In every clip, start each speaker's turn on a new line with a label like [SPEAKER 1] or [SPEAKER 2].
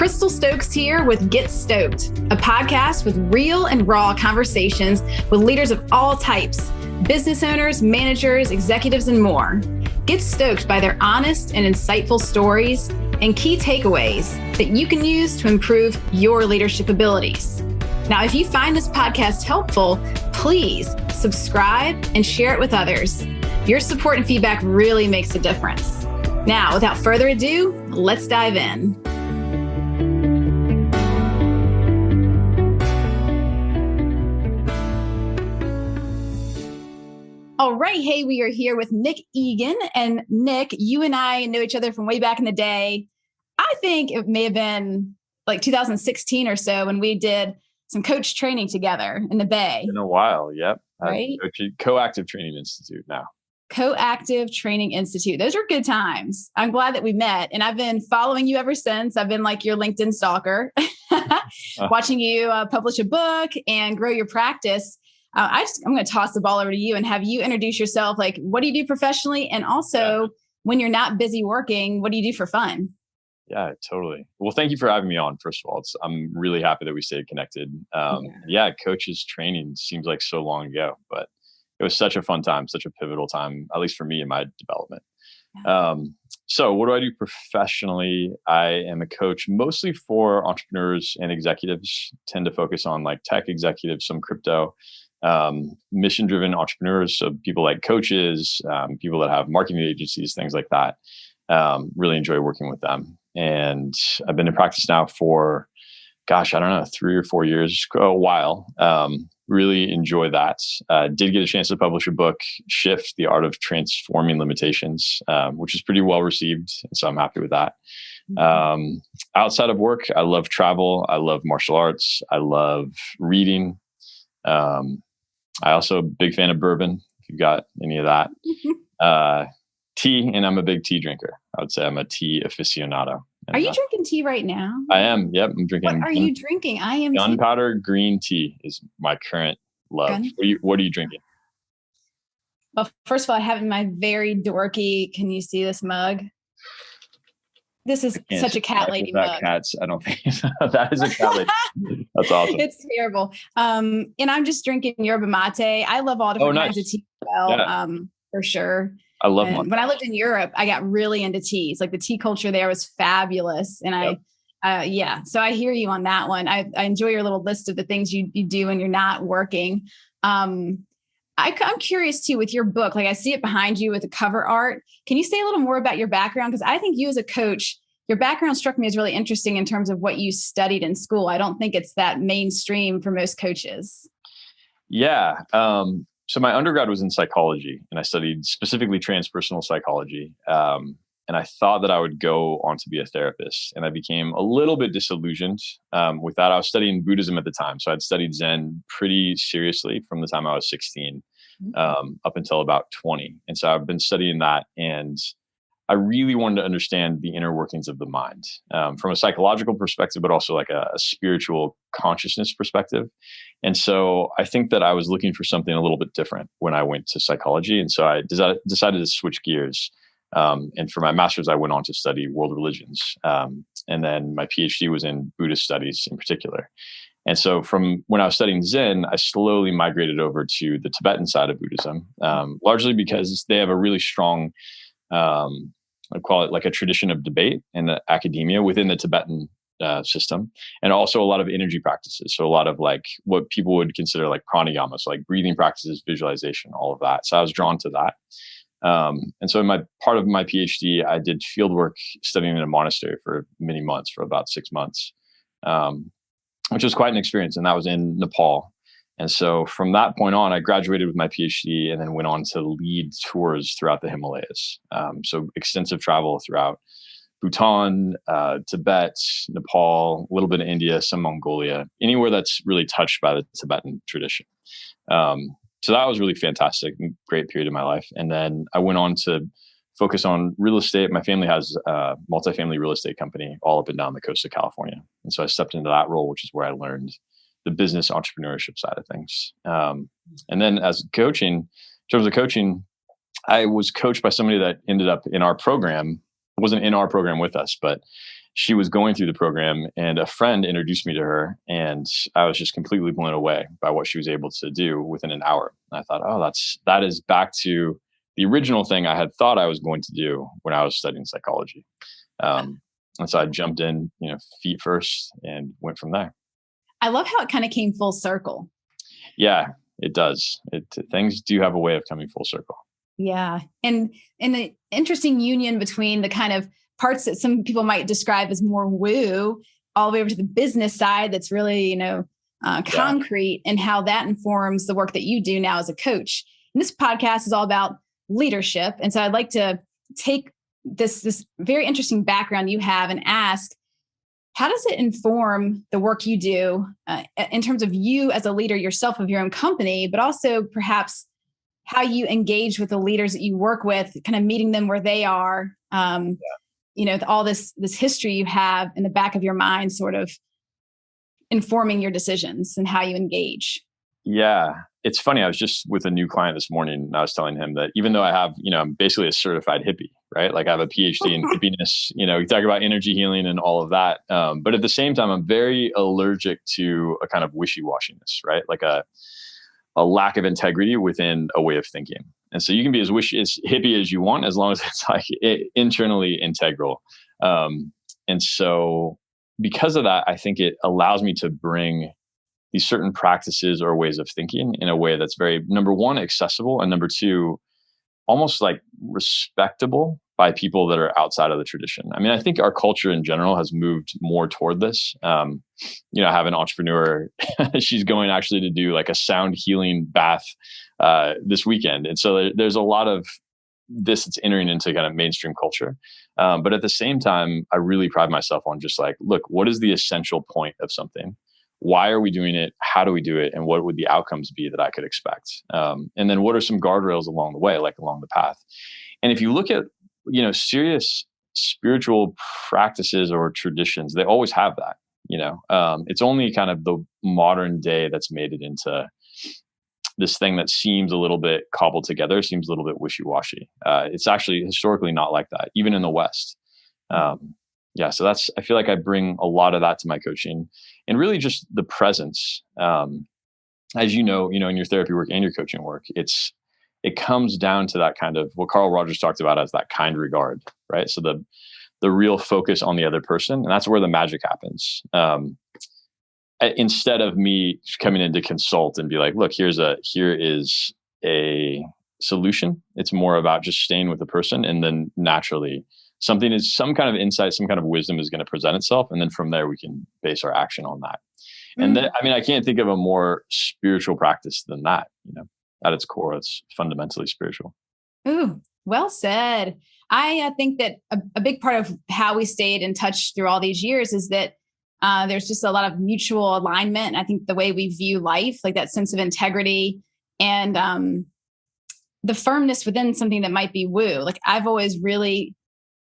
[SPEAKER 1] Crystal Stokes here with Get Stoked, a podcast with real and raw conversations with leaders of all types, business owners, managers, executives, and more. Get stoked by their honest and insightful stories and key takeaways that you can use to improve your leadership abilities. Now, if you find this podcast helpful, please subscribe and share it with others. Your support and feedback really makes a difference. Now, without further ado, let's dive in. All right. Hey, we are here with Nick Egan. And Nick, you and I know each other from way back in the day. I think it may have been like 2016 or so when we did some coach training together in the Bay.
[SPEAKER 2] In a while. Yep.
[SPEAKER 1] Right.
[SPEAKER 2] Coactive Training Institute now.
[SPEAKER 1] Coactive Training Institute. Those are good times. I'm glad that we met. And I've been following you ever since. I've been like your LinkedIn stalker, watching you publish a book and grow your practice. I'm going to toss the ball over to you and have you introduce yourself. Like, what do you do professionally? And also, when you're not busy working, what do you do for fun?
[SPEAKER 2] Yeah, totally. Well, thank you for having me on. First of all, I'm really happy that we stayed connected. Coaches training seems like so long ago, but it was such a fun time, such a pivotal time, at least for me in my development. So what do I do professionally? I am a coach mostly for entrepreneurs and executives, tend to focus on like tech executives, some crypto, mission-driven entrepreneurs. So people like coaches, people that have marketing agencies, things like that. Really enjoy working with them. And I've been in practice now for, 3 or 4 years, a while. Really enjoy that. Did get a chance to publish a book, Shift, The Art of Transforming Limitations, which is pretty well received. And so I'm happy with that. Outside of work, I love travel. I love martial arts. I love reading. I also a big fan of bourbon, if you've got any of that. Tea, and I'm a big tea drinker. I would say I'm a tea aficionado.
[SPEAKER 1] Are you drinking tea right now?
[SPEAKER 2] I am. Yep. I'm drinking.
[SPEAKER 1] What are you drinking? I am.
[SPEAKER 2] Gunpowder green tea is my current love. What are you drinking?
[SPEAKER 1] Well, first of all, I have in my very dorky, can you see this mug? This is such a cat lady mug.
[SPEAKER 2] Cats, I don't think that is a cat lady. That's awesome.
[SPEAKER 1] It's terrible. And I'm just drinking yerba mate. I love all different kinds of tea as well, for sure.
[SPEAKER 2] I love
[SPEAKER 1] when I lived in Europe, I got really into teas. Like the tea culture there was fabulous. And so I hear you on that one. I enjoy your little list of the things you do when you're not working. I'm curious too with your book, like I see it behind you with the cover art. Can you say a little more about your background? Because I think you as a coach, your background struck me as really interesting in terms of what you studied in school. I don't think it's that mainstream for most coaches.
[SPEAKER 2] Yeah. So my undergrad was in psychology, and I studied specifically transpersonal psychology. And I thought that I would go on to be a therapist, and I became a little bit disillusioned with that. I was studying Buddhism at the time. So I'd studied Zen pretty seriously from the time I was 16 up until about 20. And so I've been studying that, and I really wanted to understand the inner workings of the mind from a psychological perspective, but also like a spiritual consciousness perspective. And so I think that I was looking for something a little bit different when I went to psychology. And so I decided to switch gears. And for my master's, I went on to study world religions. And then my PhD was in Buddhist studies in particular. And so from when I was studying Zen, I slowly migrated over to the Tibetan side of Buddhism, largely because they have a really strong, I call it like a tradition of debate and academia within the Tibetan system, and also a lot of energy practices. So a lot of like what people would consider like pranayama, so like breathing practices, visualization, all of that. So I was drawn to that. And so in my part of my PhD, I did field work studying in a monastery for many months, for about 6 months, which was quite an experience. And that was in Nepal. And so from that point on, I graduated with my PhD and then went on to lead tours throughout the Himalayas. So extensive travel throughout Bhutan, Tibet, Nepal, a little bit of India, some Mongolia, anywhere that's really touched by the Tibetan tradition. So that was really fantastic, great period of my life. And then I went on to focus on real estate. My family has a multifamily real estate company all up and down the coast of California. And so I stepped into that role, which is where I learned the business entrepreneurship side of things. And then as coaching, in terms of coaching, I was coached by somebody that ended up in our program, wasn't in our program with us, but she was going through the program, and a friend introduced me to her, and I was just completely blown away by what she was able to do within an hour. And I thought, oh, that is back to the original thing I had thought I was going to do when I was studying psychology. And so I jumped in, feet first, and went from there.
[SPEAKER 1] I love how it kind of came full circle.
[SPEAKER 2] Yeah, it does. Things do have a way of coming full circle.
[SPEAKER 1] Yeah. And the interesting union between the kind of parts that some people might describe as more woo, all the way over to the business side that's really, concrete, and how that informs the work that you do now as a coach. And this podcast is all about leadership. And so I'd like to take this very interesting background you have and ask, how does it inform the work you do in terms of you as a leader yourself of your own company, but also perhaps how you engage with the leaders that you work with, kind of meeting them where they are, all this history you have in the back of your mind, sort of informing your decisions and how you engage.
[SPEAKER 2] Yeah. It's funny. I was just with a new client this morning, and I was telling him that even though I have, I'm basically a certified hippie, right? Like I have a PhD in hippiness, we talk about energy healing and all of that. But at the same time, I'm very allergic to a kind of wishy-washiness, right? Like a lack of integrity within a way of thinking. And so you can be as hippie as you want, as long as it's like internally integral. And so because of that, I think it allows me to bring these certain practices or ways of thinking in a way that's very, number one, accessible, and number two, almost like respectable by people that are outside of the tradition. I mean, I think our culture in general has moved more toward this. I have an entrepreneur, she's going actually to do like a sound healing bath this weekend. And so there's a lot of this that's entering into kind of mainstream culture. But at the same time, I really pride myself on just like, look, what is the essential point of something? Why are we doing it? How do we do it? And what would the outcomes be that I could expect? And then what are some guardrails along the way, like along the path? And if you look at, serious spiritual practices or traditions, they always have that, it's only kind of the modern day that's made it into this thing that seems a little bit cobbled together, seems a little bit wishy-washy. It's actually historically not like that, even in the West. So I feel like I bring a lot of that to my coaching, and really just the presence. As in your therapy work and your coaching work, it comes down to that kind of what Carl Rogers talked about as that kind regard, right? So the real focus on the other person, and that's where the magic happens. Instead of me coming in to consult and be like, look, here is a solution. It's more about just staying with the person, and then naturally some kind of insight, some kind of wisdom is going to present itself. And then from there, we can base our action on that. And then, I can't think of a more spiritual practice than that, at its core, it's fundamentally spiritual.
[SPEAKER 1] Ooh, well said. I think that a big part of how we stayed in touch through all these years is that there's just a lot of mutual alignment. I think the way we view life, like that sense of integrity and the firmness within something that might be woo. Like I've always really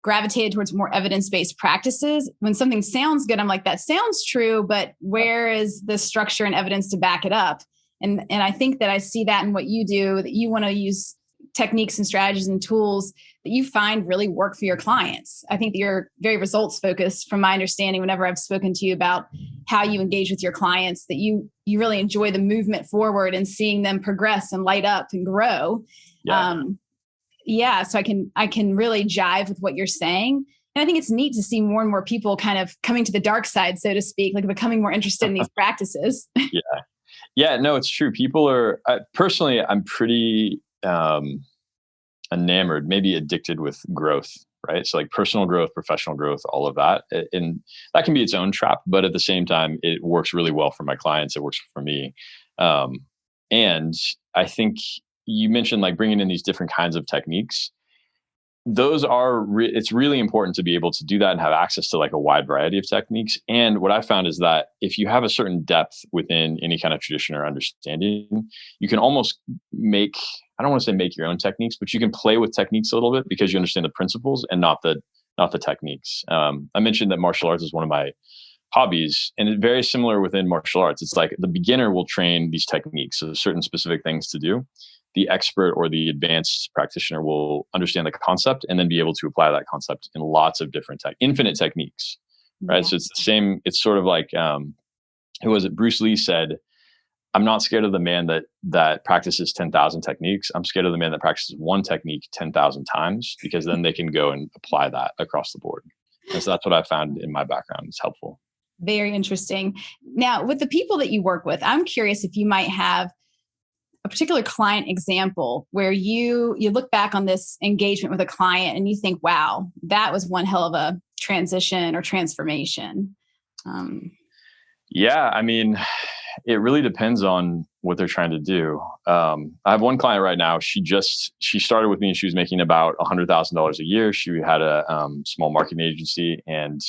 [SPEAKER 1] gravitated towards more evidence-based practices. When something sounds good, I'm like, that sounds true, but where is the structure and evidence to back it up? And I think that I see that in what you do, that you want to use techniques and strategies and tools that you find really work for your clients. I think that you're very results focused from my understanding whenever I've spoken to you about how you engage with your clients, that you really enjoy the movement forward and seeing them progress and light up and grow. So I can really jive with what you're saying. And I think it's neat to see more and more people kind of coming to the dark side, so to speak, like becoming more interested in these practices.
[SPEAKER 2] Yeah, no, it's true. People are, personally, I'm pretty enamored, maybe addicted with growth, right? So like personal growth, professional growth, all of that. And that can be its own trap, but at the same time, it works really well for my clients. It works for me. And I think you mentioned like bringing in these different kinds of techniques. Those are, it's really important to be able to do that and have access to like a wide variety of techniques. And what I found is that if you have a certain depth within any kind of tradition or understanding, you can almost make, I don't want to say make your own techniques, but you can play with techniques a little bit because you understand the principles and not the techniques. I mentioned that martial arts is one of my hobbies, and it's very similar within martial arts. It's like the beginner will train these techniques, so certain specific things to do. The expert or the advanced practitioner will understand the concept and then be able to apply that concept in lots of different infinite techniques. right?
[SPEAKER 1] Yeah.
[SPEAKER 2] So it's the same. It's sort of like, who was it? Bruce Lee said, I'm not scared of the man that practices 10,000 techniques. I'm scared of the man that practices one technique 10,000 times, because then they can go and apply that across the board. And so that's what I found in my background. It's helpful.
[SPEAKER 1] Very interesting. Now, with the people that you work with, I'm curious if you might have a particular client example where you look back on this engagement with a client and you think, wow, that was one hell of a transition or transformation.
[SPEAKER 2] Yeah, I mean, it really depends on what they're trying to do. I have one client right now. She started with me and she was making about $100,000 a year. She had a small marketing agency, and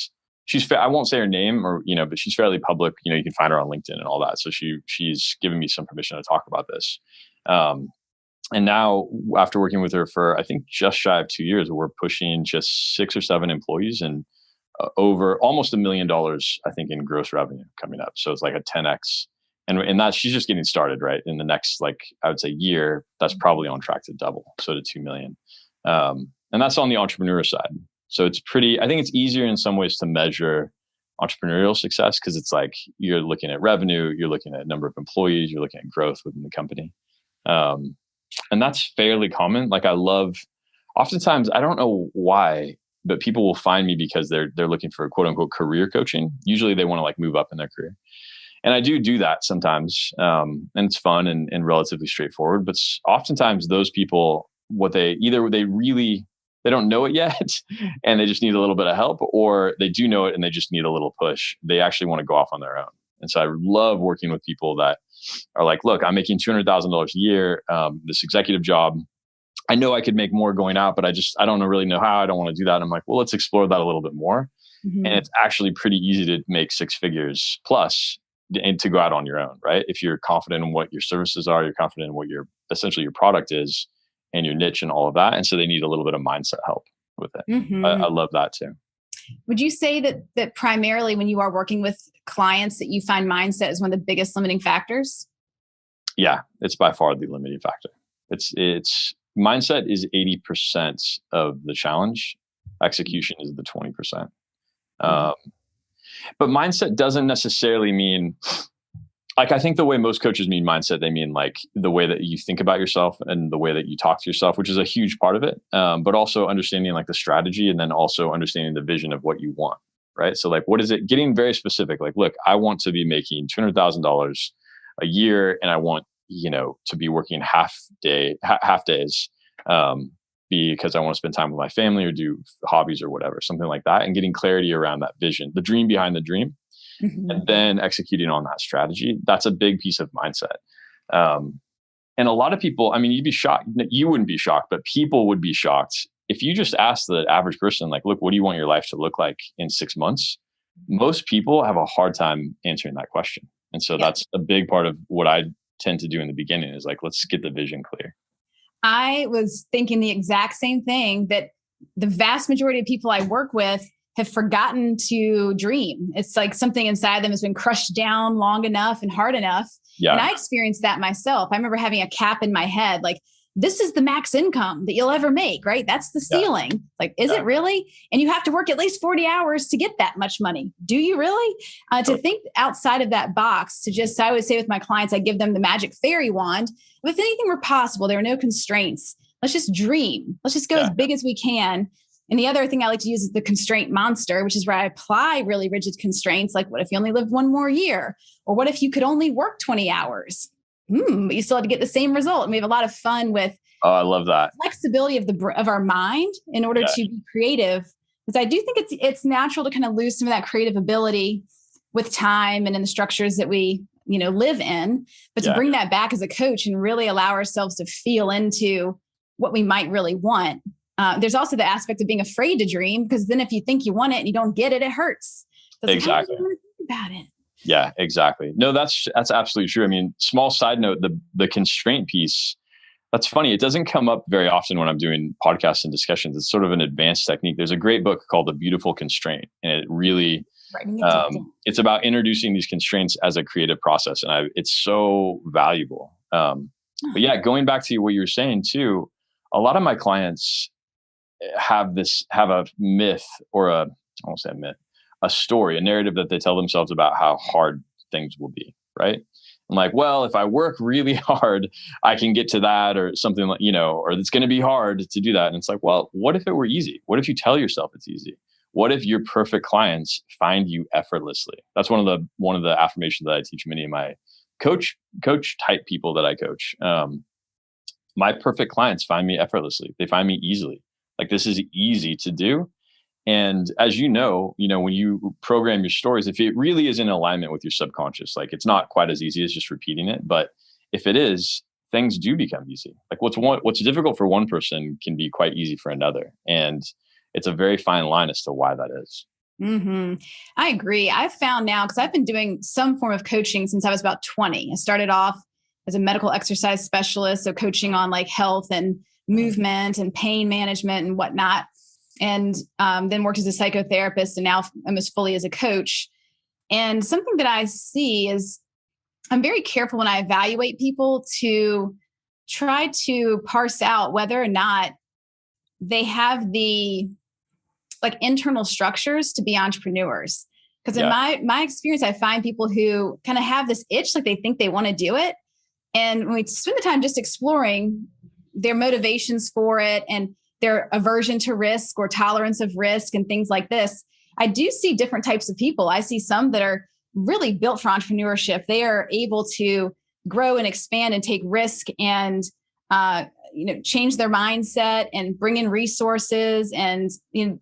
[SPEAKER 2] I won't say her name, or but she's fairly public. You can find her on LinkedIn and all that. So she's given me some permission to talk about this. And now, after working with her for, I think, just shy of 2 years, we're pushing just 6 or 7 employees and over almost $1 million, I think, in gross revenue coming up. So it's like a 10x. And that she's just getting started, right? In the next, I would say, year, that's probably on track to double. So to 2 million. And that's on the entrepreneur side. So I think it's easier in some ways to measure entrepreneurial success, because it's like you're looking at revenue, you're looking at number of employees, you're looking at growth within the company. And that's fairly common. Oftentimes, I don't know why, but people will find me because they're looking for quote unquote career coaching. Usually they want to move up in their career. And I do that sometimes. And it's fun and relatively straightforward, but oftentimes those people, they don't know it yet and they just need a little bit of help, or they do know it and they just need a little push. They actually want to go off on their own. And so I love working with people that are like, look, I'm making $200,000 a year, this executive job. I know I could make more going out, but I don't really know how. I don't want to do that. And I'm like, well, let's explore that a little bit more. Mm-hmm. And it's actually pretty easy to make 6 figures plus and to go out on your own, right? If you're confident in what your services are, you're confident in what essentially your product is and your niche and all of that. And so they need a little bit of mindset help with it. Mm-hmm. I love that too.
[SPEAKER 1] Would you say that primarily when you are working with clients that you find mindset is one of the biggest limiting factors?
[SPEAKER 2] Yeah, it's by far the limiting factor. It's mindset is 80% of the challenge. Execution is the 20%. Mm-hmm. But mindset doesn't necessarily mean, I think the way most coaches mean mindset, they mean the way that you think about yourself and the way that you talk to yourself, which is a huge part of it. But also understanding the strategy, and then also understanding the vision of what you want, right? So what is it? Getting very specific. Look, I want to be making $200,000 a year, and I want, to be working half days, because I want to spend time with my family or do hobbies or whatever, something like that, and getting clarity around that vision, the dream behind the dream. Mm-hmm. And then executing on that strategy. That's a big piece of mindset. And a lot of people, you'd be shocked. You wouldn't be shocked, but people would be shocked if you just ask the average person, look, what do you want your life to look like in 6 months? Most people have a hard time answering that question. And so that's a big part of what I tend to do in the beginning is let's get the vision clear.
[SPEAKER 1] I was thinking the exact same thing, that the vast majority of people I work with have forgotten to dream. It's something inside them has been crushed down long enough and hard enough. Yeah. And I experienced that myself. I remember having a cap in my head, this is the max income that you'll ever make, right? That's the ceiling. Is it really? And you have to work at least 40 hours to get that much money. Do you really? To think outside of that box, I would say with my clients, I give them the magic fairy wand. If anything were possible, there are no constraints. Let's just dream. Let's just go as big as we can. And the other thing I like to use is the constraint monster, which is where I apply really rigid constraints. What if you only lived 1 more year? Or what if you could only work 20 hours? But you still had to get the same result. And we have a lot of fun with
[SPEAKER 2] I love that
[SPEAKER 1] flexibility of our mind in order to be creative. Because I do think it's natural to kind of lose some of that creative ability with time and in the structures that we live in. But to bring that back as a coach and really allow ourselves to feel into what we might really want. There's also the aspect of being afraid to dream, because then if you think you want it and you don't get it, it hurts. So
[SPEAKER 2] exactly.
[SPEAKER 1] How do you want to think about it?
[SPEAKER 2] Yeah, exactly. No, that's absolutely true. Small side note, the constraint piece, that's funny. It doesn't come up very often when I'm doing podcasts and discussions. It's sort of an advanced technique. There's a great book called The Beautiful Constraint, and it really, it's about introducing these constraints as a creative process. And it's so valuable. But yeah, going back to what you were saying too, a lot of my clients have a myth, or I won't say a myth, a story, a narrative that they tell themselves about how hard things will be, right? I'm like, well, if I work really hard, I can get to that, or something like, or it's going to be hard to do that. And it's like, well, what if it were easy? What if you tell yourself it's easy? What if your perfect clients find you effortlessly? That's one of the affirmations that I teach many of my coach type people that I coach. My perfect clients find me effortlessly. They find me easily. Like, this is easy to do. And as when you program your stories, if it really is in alignment with your subconscious, like, it's not quite as easy as just repeating it. But if it is, things do become easy. Like, what's difficult for one person can be quite easy for another. And it's a very fine line as to why that is.
[SPEAKER 1] Mm-hmm. I agree. I've found now, because I've been doing some form of coaching since I was about 20. I started off as a medical exercise specialist, so coaching on like health and movement and pain management and whatnot. And then worked as a psychotherapist, and now almost fully as a coach. And something that I see is I'm very careful when I evaluate people to try to parse out whether or not they have the internal structures to be entrepreneurs. Because in my experience, I find people who kind of have this itch, like they think they want to do it. And when we spend the time just exploring their motivations for it and their aversion to risk or tolerance of risk and things like this, I do see different types of people. I see some that are really built for entrepreneurship. They are able to grow and expand and take risk and change their mindset and bring in resources. And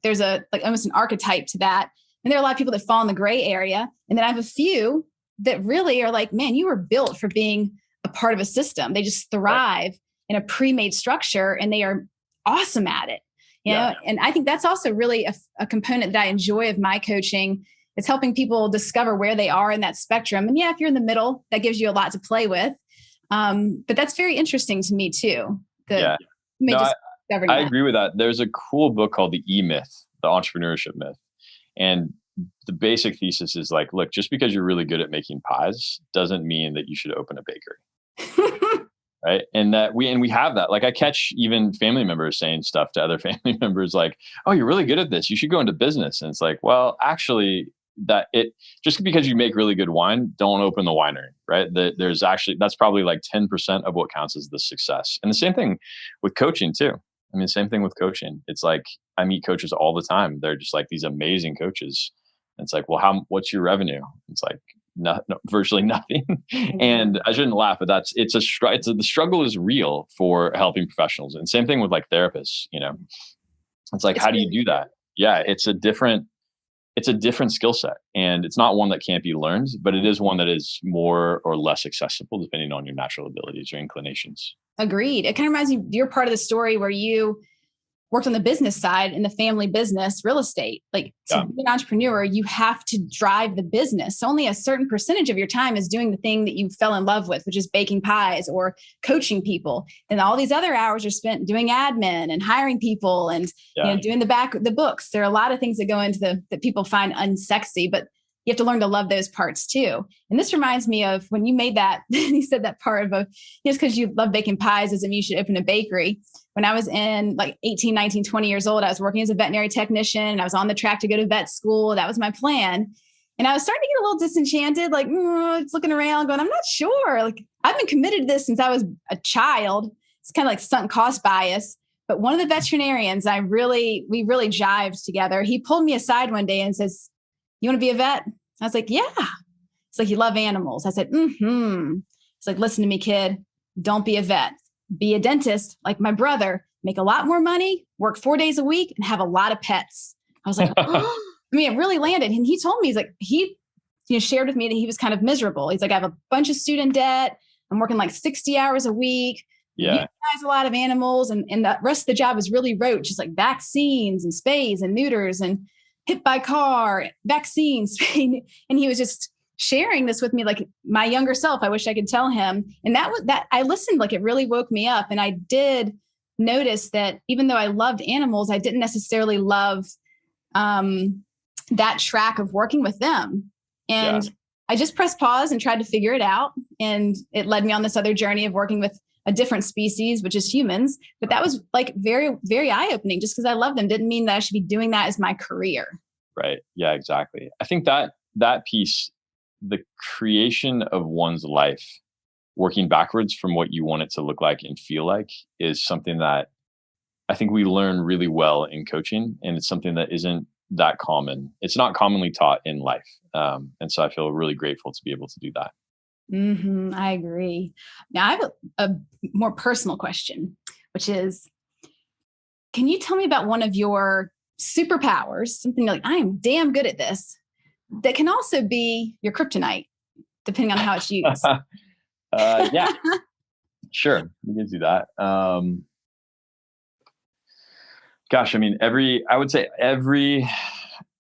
[SPEAKER 1] there's almost an archetype to that. And there are a lot of people that fall in the gray area. And then I have a few that really are like, man, you were built for being a part of a system. They just thrive in a pre-made structure, and they are awesome at it. And I think that's also really a component that I enjoy of my coaching. It's helping people discover where they are in that spectrum. And if you're in the middle, that gives you a lot to play with. But that's very interesting to me too.
[SPEAKER 2] I agree with that. There's a cool book called the EMyth, the entrepreneurship myth. And the basic thesis is like, look, just because you're really good at making pies doesn't mean that you should open a bakery. Right. And we have that. Like, I catch even family members saying stuff to other family members like, oh, you're really good at this, you should go into business. And it's like, well, actually, just because you make really good wine, don't open the winery, right? That's probably like 10% of what counts as the success. And the same thing with coaching too. I mean, same thing with coaching. It's like, I meet coaches all the time. They're just like these amazing coaches. And it's like, well, what's your revenue? It's like, no, virtually nothing. And I shouldn't laugh, but the struggle is real for helping professionals. And same thing with like therapists, it's like, how do you do that? Yeah. It's a different skill set, and it's not one that can't be learned, but it is one that is more or less accessible depending on your natural abilities or inclinations.
[SPEAKER 1] Agreed. It kind of reminds me, you're part of the story where you worked on the business side in the family business, real estate. Like, to be an entrepreneur, you have to drive the business. So only a certain percentage of your time is doing the thing that you fell in love with, which is baking pies or coaching people. And all these other hours are spent doing admin and hiring people and doing the books. There are a lot of things that go into that people find unsexy, but you have to learn to love those parts too. And this reminds me of when you made that, you said that part of just because you love baking pies doesn't mean you should open a bakery. When I was in like 18, 19, 20 years old, I was working as a veterinary technician, and I was on the track to go to vet school. That was my plan. And I was starting to get a little disenchanted, like looking around going, I'm not sure. Like, I've been committed to this since I was a child. It's kind of like sunk cost bias. But one of the veterinarians, we really jived together. He pulled me aside one day and says, you want to be a vet? I was like, yeah. It's like, you love animals. I said, mm-hmm. It's like, listen to me, kid. Don't be a vet. Be a dentist like my brother. Make a lot more money, work 4 days a week, and have a lot of pets. I was like, oh. I mean, it really landed. And he told me, he's like, he shared with me that he was kind of miserable. He's like, I have a bunch of student debt. I'm working like 60 hours a week.
[SPEAKER 2] Yeah.
[SPEAKER 1] He has a lot of animals. And the rest of the job is really rote, just like vaccines and spays and neuters and hit by car, vaccines. And he was just sharing this with me, like my younger self. I wish I could tell him. And that I listened, like it really woke me up. And I did notice that even though I loved animals, I didn't necessarily love that track of working with them. And I just pressed pause and tried to figure it out. And it led me on this other journey of working with a different species, which is humans. But that was like very, very eye-opening. Just because I love them didn't mean that I should be doing that as my career.
[SPEAKER 2] Right. Yeah, exactly. I think that piece, the creation of one's life, working backwards from what you want it to look like and feel like, is something that I think we learn really well in coaching, and it's something that isn't that common. It's not commonly taught in life, and so I feel really grateful to be able to do that.
[SPEAKER 1] I agree. Now, I have a more personal question, which is, can you tell me about one of your superpowers, something like, I am damn good at this, that can also be your kryptonite, depending on how it's used?
[SPEAKER 2] Yeah, sure, we can do that. Gosh, I mean, I would say every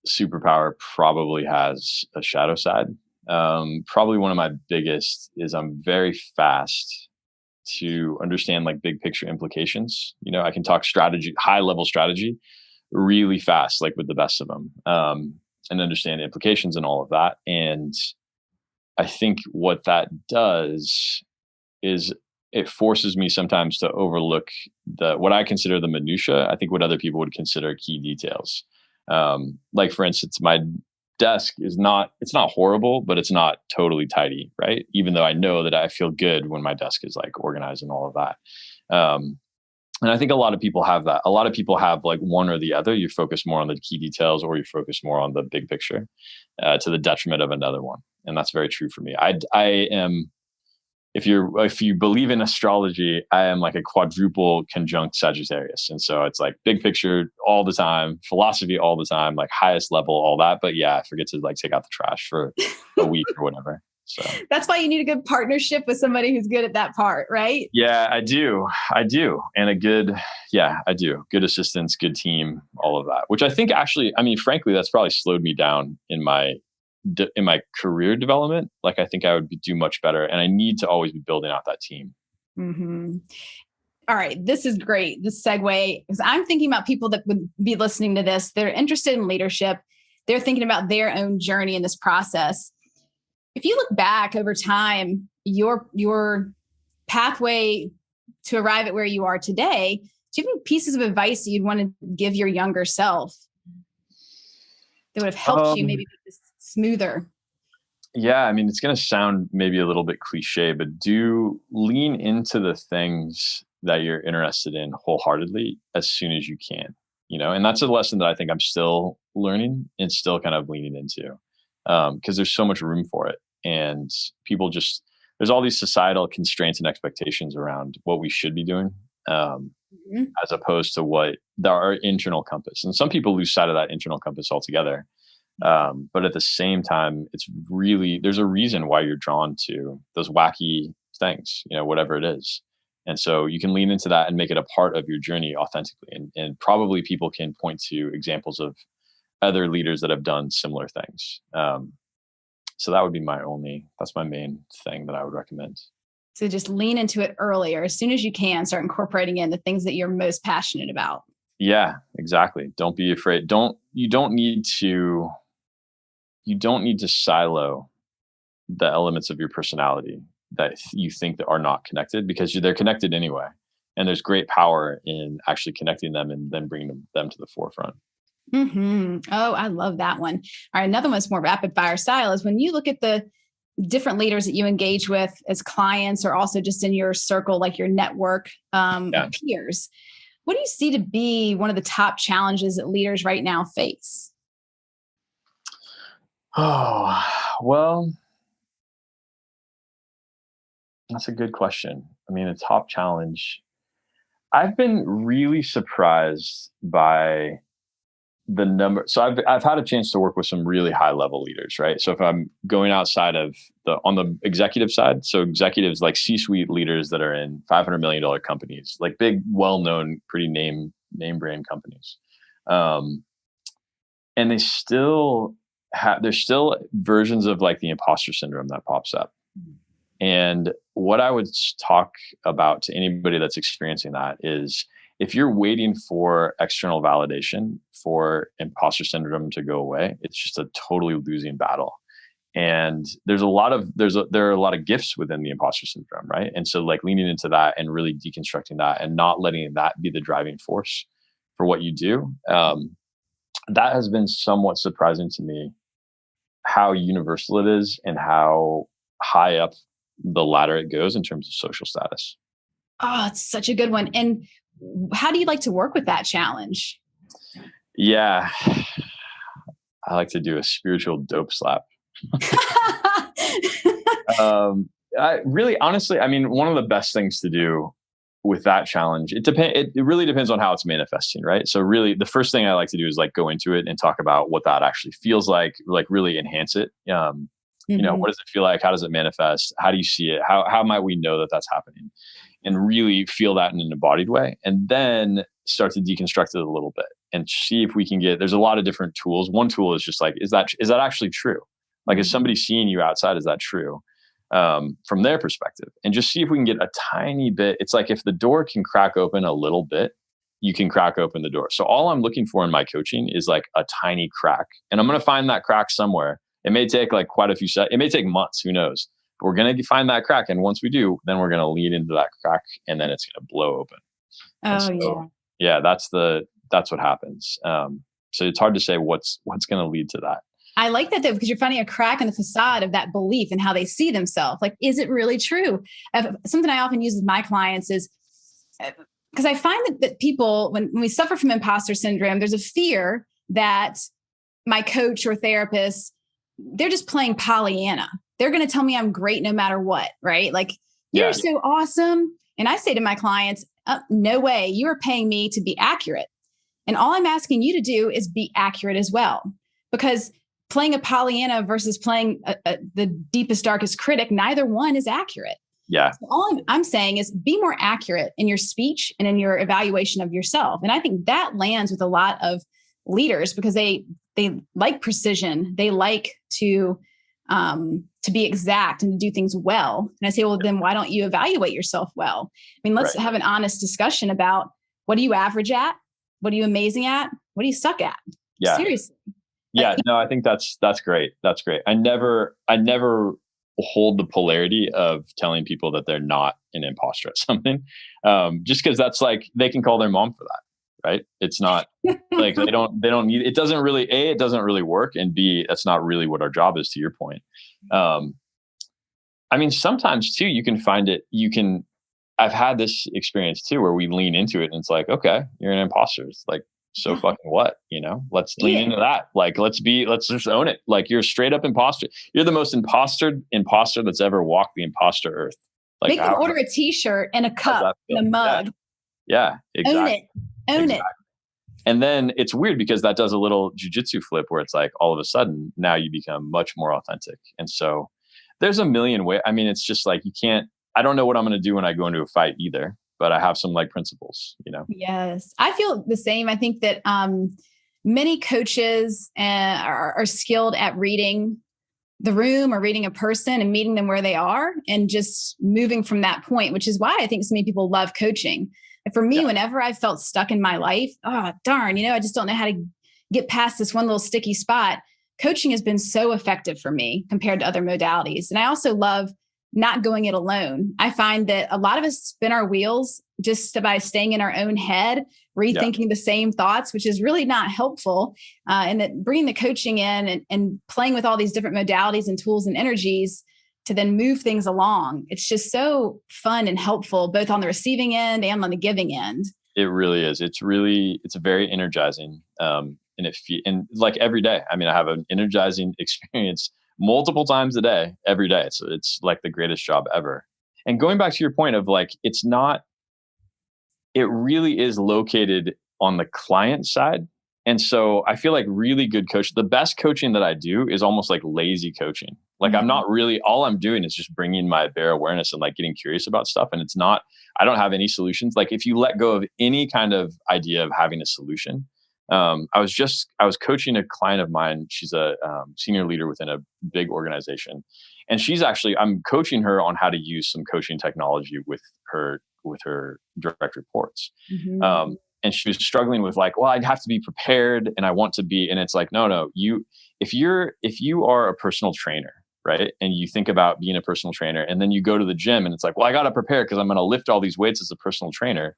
[SPEAKER 2] superpower probably has a shadow side. Probably one of my biggest is I'm very fast to understand like big picture implications. I can talk strategy, high level strategy, really fast, like with the best of them, and understand implications and all of that. And I think what that does is it forces me sometimes to overlook what I consider the minutia. I think what other people would consider key details. Like for instance, my desk it's not horrible, but it's not totally tidy, right? Even though I know that I feel good when my desk is like organized and all of that. And I think a lot of people have that. A lot of people have like one or the other. You focus more on the key details, or you focus more on the big picture, to the detriment of another one. And that's very true for me. I am, if you believe in astrology, I am like a quadruple conjunct Sagittarius. And so it's like big picture all the time, philosophy all the time, like highest level, all that. But yeah, I forget to like take out the trash for a week or whatever. So
[SPEAKER 1] that's why you need a good partnership with somebody who's good at that part, right?
[SPEAKER 2] Yeah, I do. And I do. Good assistance, good team, all of that, which I think actually, I mean, frankly, that's probably slowed me down in my career development. Like, I think I would do much better, and I need to always be building out that team.
[SPEAKER 1] Mm-hmm. All right. This is great. This segue, because I'm thinking about people that would be listening to this. They're interested in leadership. They're thinking about their own journey in this process. If you look back over time, your pathway to arrive at where you are today, do you have any pieces of advice that you'd want to give your younger self that would have helped you maybe make this smoother?
[SPEAKER 2] Yeah, I mean, it's going to sound maybe a little bit cliche, but do lean into the things that you're interested in wholeheartedly as soon as you can, and that's a lesson that I think I'm still learning and still kind of leaning into, because there's so much room for it. And there's all these societal constraints and expectations around what we should be doing, as opposed to what our internal compass. And some people lose sight of that internal compass altogether. But at the same time, there's a reason why you're drawn to those wacky things, whatever it is. And so you can lean into that and make it a part of your journey authentically. And probably people can point to examples of other leaders that have done similar things. So that would be that's my main thing that I would recommend.
[SPEAKER 1] So just lean into it earlier. As soon as you can, start incorporating in the things that you're most passionate about.
[SPEAKER 2] Yeah, exactly. Don't be afraid. You don't need to silo the elements of your personality that you think that are not connected, because they're connected anyway. And there's great power in actually connecting them and then bringing them to the forefront.
[SPEAKER 1] Mm-hmm. Oh, I love that one. All right. Another one's more rapid fire style is when you look at the different leaders that you engage with as clients, or also just in your circle, like your network of peers, what do you see to be one of the top challenges that leaders right now face?
[SPEAKER 2] Oh, well, that's a good question. I mean, a top challenge. I've been really surprised by the number. So I've had a chance to work with some really high level leaders, right? So if I'm going outside of on the executive side, so executives like C-suite leaders that are in $500 million companies, like big, well-known, pretty name brand companies. And there's still versions of like the imposter syndrome that pops up. And what I would talk about to anybody that's experiencing that is, if you're waiting for external validation for imposter syndrome to go away, it's just a totally losing battle. And there are a lot of gifts within the imposter syndrome, right? And so like leaning into that and really deconstructing that and not letting that be the driving force for what you do. that has been somewhat surprising to me, how universal it is and how high up the ladder it goes in terms of social status.
[SPEAKER 1] Oh, it's such a good one. And how do you like to work with that challenge?
[SPEAKER 2] Yeah. I like to do a spiritual dope slap. Honestly, I mean, one of the best things to do with that challenge, it really depends on how it's manifesting, right? So really the first thing I like to do is like go into it and talk about what that actually feels like really enhance it. What does it feel like? How does it manifest? How do you see it? How might we know that that's happening? And really feel that in an embodied way, and then start to deconstruct it a little bit and see if we can there's a lot of different tools. One tool is just like, is that actually true? Like, is somebody seeing you outside? Is that true? From their perspective, and just see if we can get a tiny bit. It's like, if the door can crack open a little bit, you can crack open the door. So all I'm looking for in my coaching is like a tiny crack, and I'm going to find that crack somewhere. It may take like quite a few it may take months, who knows? But we're going to find that crack. And once we do, then we're going to lean into that crack, and then it's going to blow open. Yeah, that's what happens. So it's hard to say what's going to lead to that.
[SPEAKER 1] I like that though, because you're finding a crack in the facade of that belief and how they see themselves. Like, is it really true? Something I often use with my clients is, because I find that people, when we suffer from imposter syndrome, there's a fear that my coach or therapist, they're just playing Pollyanna. They're going to tell me I'm great no matter what, right? Like, you're so awesome. And I say to my clients, no way, you are paying me to be accurate. And all I'm asking you to do is be accurate as well. Because playing a Pollyanna versus playing the deepest, darkest critic, neither one is accurate.
[SPEAKER 2] Yeah.
[SPEAKER 1] So all I'm saying is be more accurate in your speech and in your evaluation of yourself. And I think that lands with a lot of leaders, because they like precision. They like to be exact and to do things well. And I say, well, then why don't you evaluate yourself well? I mean, let's have an honest discussion about, what are you average at? What are you amazing at? What do you suck at?
[SPEAKER 2] Yeah.
[SPEAKER 1] Seriously.
[SPEAKER 2] Yeah, no, I think that's great. That's great. I never hold the polarity of telling people that they're not an imposter at something, just because that's like, they can call their mom for that, right? It's not like they don't need. It doesn't really it doesn't really work, and B, that's not really what our job is. To your point, I mean, sometimes too, you can find it. I've had this experience too, where we lean into it, and it's like, okay, you're an imposter. It's like, so fucking what, let's lean into that. Like, let's just own it. Like, you're straight up imposter. You're the most imposter that's ever walked the imposter earth. Like,
[SPEAKER 1] make them order a t-shirt and a cup and a mug.
[SPEAKER 2] Yeah, exactly.
[SPEAKER 1] Own it.
[SPEAKER 2] And then it's weird, because that does a little jujitsu flip, where it's like, all of a sudden now you become much more authentic. And so there's a million ways. I mean, it's just like, I don't know what I'm going to do when I go into a fight either, but I have some like principles,
[SPEAKER 1] Yes. I feel the same. I think that many coaches are skilled at reading the room or reading a person and meeting them where they are and just moving from that point, which is why I think so many people love coaching. And for me, whenever I felt stuck in my life, I just don't know how to get past this one little sticky spot. Coaching has been so effective for me compared to other modalities. And I also love not going it alone. I find that a lot of us spin our wheels just by staying in our own head, rethinking the same thoughts, which is really not helpful. And that bringing the coaching in and playing with all these different modalities and tools and energies to then move things along. It's just so fun and helpful, both on the receiving end and on the giving end. It
[SPEAKER 2] really is. It's very energizing. And like every day, I mean, I have an energizing experience multiple times a day, every day. So it's like the greatest job ever. And going back to your point of like, it really is located on the client side. And so I feel like really good the best coaching that I do is almost like lazy coaching. Like, I'm not really, all I'm doing is just bringing my bare awareness and like getting curious about stuff. And I don't have any solutions. Like, if you let go of any kind of idea of having a solution, I was coaching a client of mine. She's a senior leader within a big organization, and I'm coaching her on how to use some coaching technology with her direct reports. And she was struggling with like, well, I'd have to be prepared, and I want to be, and it's like, no, if you are a personal trainer right? And you think about being a personal trainer, and then you go to the gym and it's like, well, I got to prepare because I'm going to lift all these weights as a personal trainer.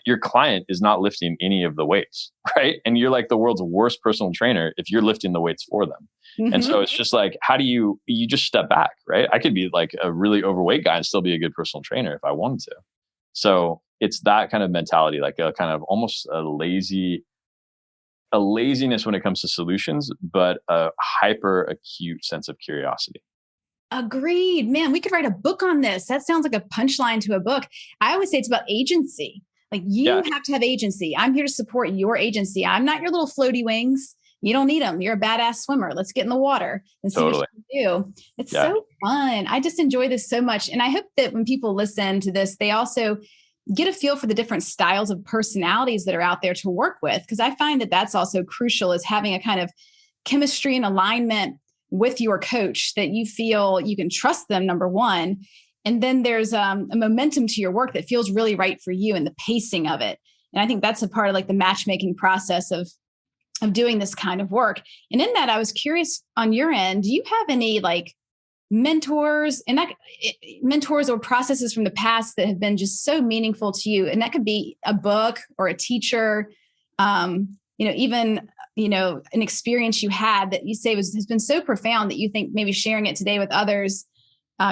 [SPEAKER 2] Your client is not lifting any of the weights, right? And you're like the world's worst personal trainer if you're lifting the weights for them. And so it's just like, how do you just step back, right? I could be like a really overweight guy and still be a good personal trainer if I wanted to. So it's that kind of mentality, like a kind of almost a laziness when it comes to solutions, but a hyper acute sense of curiosity.
[SPEAKER 1] Agreed. Man, we could write a book on this. That sounds like a punchline to a book. I always say it's about agency. Like you have to have agency. I'm here to support your agency. I'm not your little floaty wings. You don't need them. You're a badass swimmer. Let's get in the water and see what you can do. It's so fun. I just enjoy this so much. And I hope that when people listen to this, they also get a feel for the different styles of personalities that are out there to work with. Because I find that that's also crucial, is having a kind of chemistry and alignment with your coach that you feel you can trust them, number one. And then there's a momentum to your work that feels really right for you and the pacing of it. And I think that's a part of like the matchmaking process of doing this kind of work. And in that, I was curious on your end, do you have any like mentors or processes from the past that have been just so meaningful to you? And that could be a book or a teacher, even an experience you had that you say has been so profound that you think maybe sharing it today with others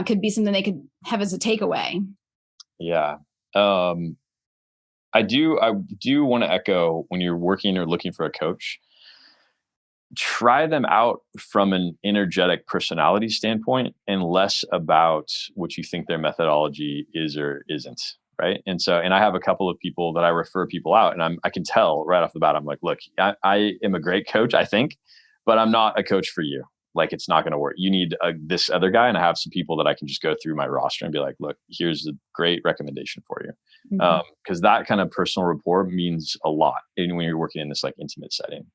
[SPEAKER 1] could be something they could have as a takeaway.
[SPEAKER 2] Yeah. I do want to echo, when you're working or looking for a coach, try them out from an energetic personality standpoint and less about what you think their methodology is or isn't. Right. And I have a couple of people that I refer people out, and I can tell right off the bat, I'm like, look, I am a great coach, I think, but I'm not a coach for you. Like, it's not going to work. You need this other guy. And I have some people that I can just go through my roster and be like, look, here's a great recommendation for you. Because that kind of personal rapport means a lot when you're working in this like intimate setting.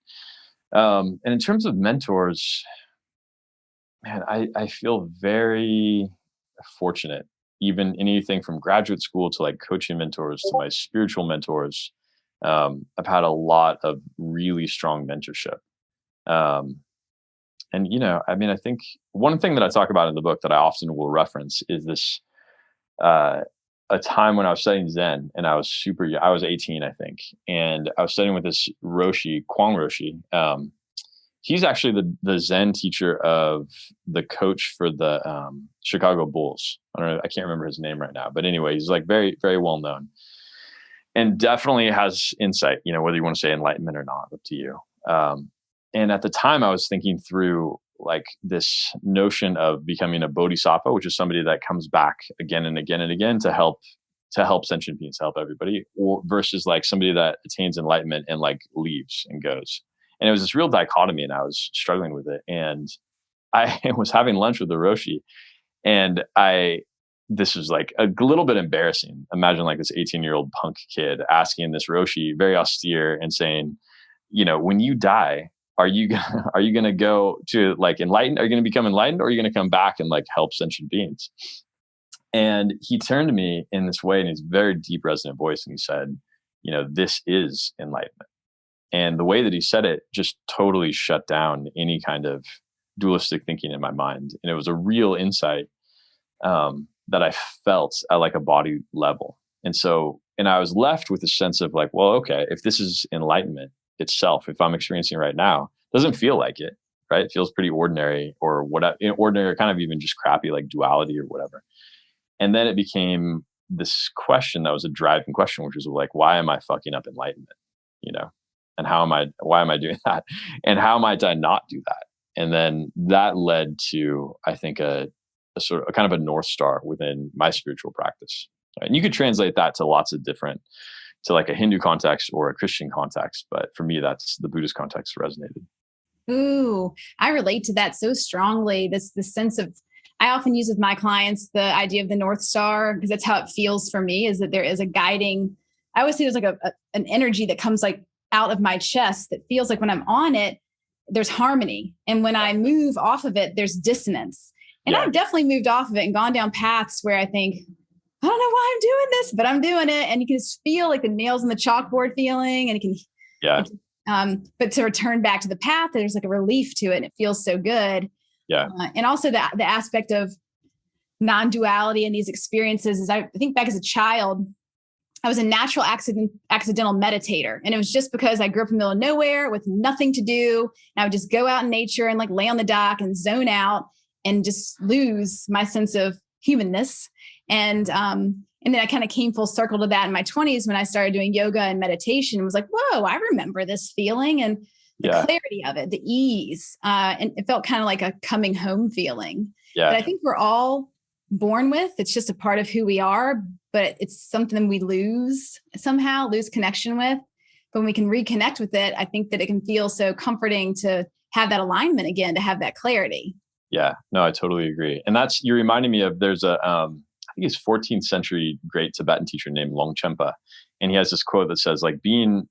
[SPEAKER 2] And in terms of mentors, man, I feel very fortunate. Even anything from graduate school to like coaching mentors to my spiritual mentors, I've had a lot of really strong mentorship. I think one thing that I talk about in the book that I often will reference is this, a time when I was studying Zen and I was super young. I was 18, I think. And I was studying with this Roshi, Kwang Roshi. He's actually the Zen teacher of the coach for the Chicago Bulls. I can't remember his name right now, but anyway, he's like very, very well known, and definitely has insight. Whether you want to say enlightenment or not, up to you. And at the time, I was thinking through like this notion of becoming a bodhisattva, which is somebody that comes back again and again and again to help sentient beings, help everybody, or versus like somebody that attains enlightenment and like leaves and goes. And it was this real dichotomy, and I was struggling with it. And I was having lunch with the Roshi, and this was like a little bit embarrassing. Imagine like this 18-year-old punk kid asking this Roshi, very austere, and saying, when you die, are you going to go to like enlightened? Are you going to become enlightened, or are you going to come back and like help sentient beings? And he turned to me in this way, in his very deep, resonant voice, and he said, this is enlightenment. And the way that he said it just totally shut down any kind of dualistic thinking in my mind. And it was a real insight that I felt at like a body level. And I was left with a sense of like, well, okay, if this is enlightenment itself, if I'm experiencing right now, it doesn't feel like it, right? It feels pretty ordinary, or whatever, ordinary, or kind of even just crappy, like duality or whatever. And then it became this question that was a driving question, which was like, why am I fucking up enlightenment? And why am I doing that? And how might I not do that? And then that led to, I think, a sort of kind of a North Star within my spiritual practice. Right? And you could translate that to lots of different, to like a Hindu context or a Christian context. But for me, that's the Buddhist context resonated.
[SPEAKER 1] Ooh, I relate to that so strongly. This sense of, I often use with my clients the idea of the North Star, because that's how it feels for me, is that there is a guiding, I always see there's like an energy that comes like out of my chest that feels like when I'm on it, there's harmony. And when I move off of it, there's dissonance. And I've definitely moved off of it and gone down paths where I think, I don't know why I'm doing this, but I'm doing it. And you can just feel like the nails in the chalkboard feeling, and but to return back to the path, there's like a relief to it, and it feels so good.
[SPEAKER 2] Yeah.
[SPEAKER 1] And also the aspect of non-duality in these experiences is I think back as a child, I was a natural accidental meditator. And it was just because I grew up in the middle of nowhere with nothing to do. And I would just go out in nature and like lay on the dock and zone out and just lose my sense of humanness. And then I kind of came full circle to that in my 20s when I started doing yoga and meditation and was like, whoa, I remember this feeling and the clarity of it, the ease. And it felt kind of like a coming home feeling.
[SPEAKER 2] Yeah.
[SPEAKER 1] But I think we're all born with. It's just a part of who we are, but it's something we lose connection with. But when we can reconnect with it, I think that it can feel so comforting to have that alignment again, to have that clarity.
[SPEAKER 2] Yeah, no, I totally agree. And you reminded me of, there's I think it's 14th century great Tibetan teacher named Longchenpa. And he has this quote that says like being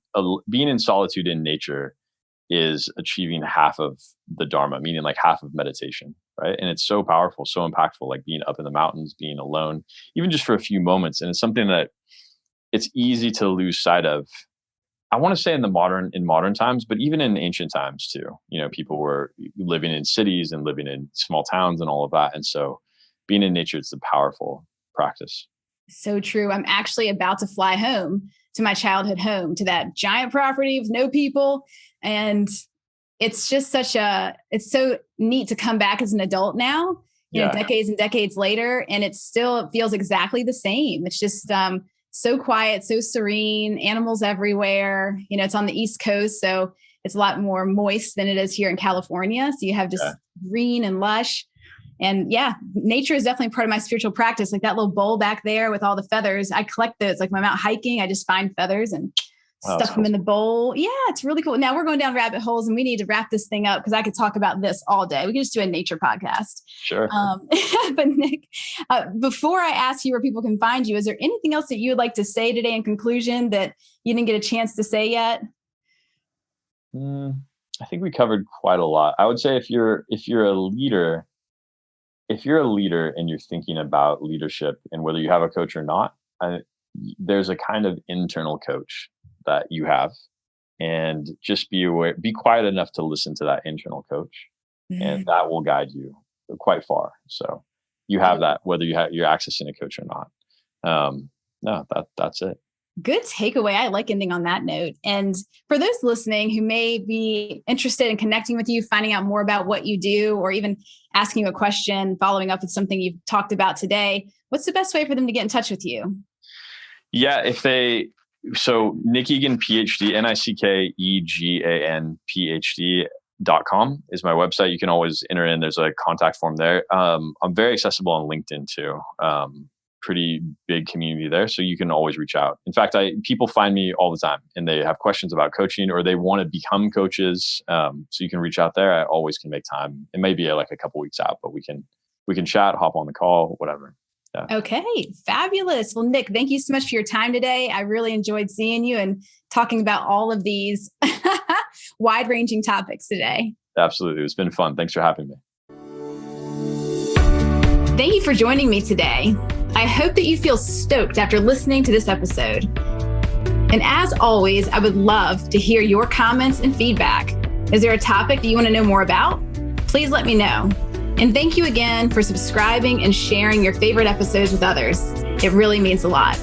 [SPEAKER 2] in solitude in nature is achieving half of the Dharma, meaning like half of meditation, right? And it's so powerful, so impactful, like being up in the mountains, being alone, even just for a few moments. And it's something that it's easy to lose sight of. I want to say in modern times, but even in ancient times too, people were living in cities and living in small towns and all of that. And so being in nature is a powerful practice. So
[SPEAKER 1] true. I'm actually about to fly home to my childhood home, to that giant property with no people. And it's just it's so neat to come back as an adult now, decades and decades later. And it feels exactly the same. It's just so quiet, so serene, animals everywhere. It's on the East Coast, so it's a lot more moist than it is here in California. So you have just green and lush. And nature is definitely part of my spiritual practice. Like that little bowl back there with all the feathers, I collect those. Like when I'm out hiking, I just find feathers and stuff them in the bowl. Yeah, it's really cool. Now we're going down rabbit holes and we need to wrap this thing up because I could talk about this all day. We could just do a nature podcast.
[SPEAKER 2] Sure.
[SPEAKER 1] But Nick, before I ask you where people can find you, is there anything else that you would like to say today in conclusion that you didn't get a chance to say yet?
[SPEAKER 2] I think we covered quite a lot. I would say if you're a leader and you're thinking about leadership and whether you have a coach or not, there's a kind of internal coach that you have, and just be aware, be quiet enough to listen to that internal coach, and that will guide you quite far. So you have that, whether you're accessing a coach or not. No, that's it.
[SPEAKER 1] Good takeaway. I like ending on that note. And for those listening who may be interested in connecting with you, finding out more about what you do, or even asking you a question, following up with something you've talked about today, what's the best way for them to get in touch with you? Yeah,
[SPEAKER 2] so Nick Egan, PhD, NICKEGAN PhD.com is my website. You can always enter in. There's a contact form there. I'm very accessible on LinkedIn too. Pretty big community there. So you can always reach out. In fact, people find me all the time and they have questions about coaching or they want to become coaches. So you can reach out there. I always can make time. It may be like a couple weeks out, but we can chat, hop on the call, whatever. Yeah.
[SPEAKER 1] Okay, fabulous. Well, Nick, thank you so much for your time today. I really enjoyed seeing you and talking about all of these wide-ranging topics today.
[SPEAKER 2] Absolutely. It's been fun. Thanks for having me.
[SPEAKER 1] Thank you for joining me today. I hope that you feel stoked after listening to this episode. And as always, I would love to hear your comments and feedback. Is there a topic that you want to know more about? Please let me know. And thank you again for subscribing and sharing your favorite episodes with others. It really means a lot.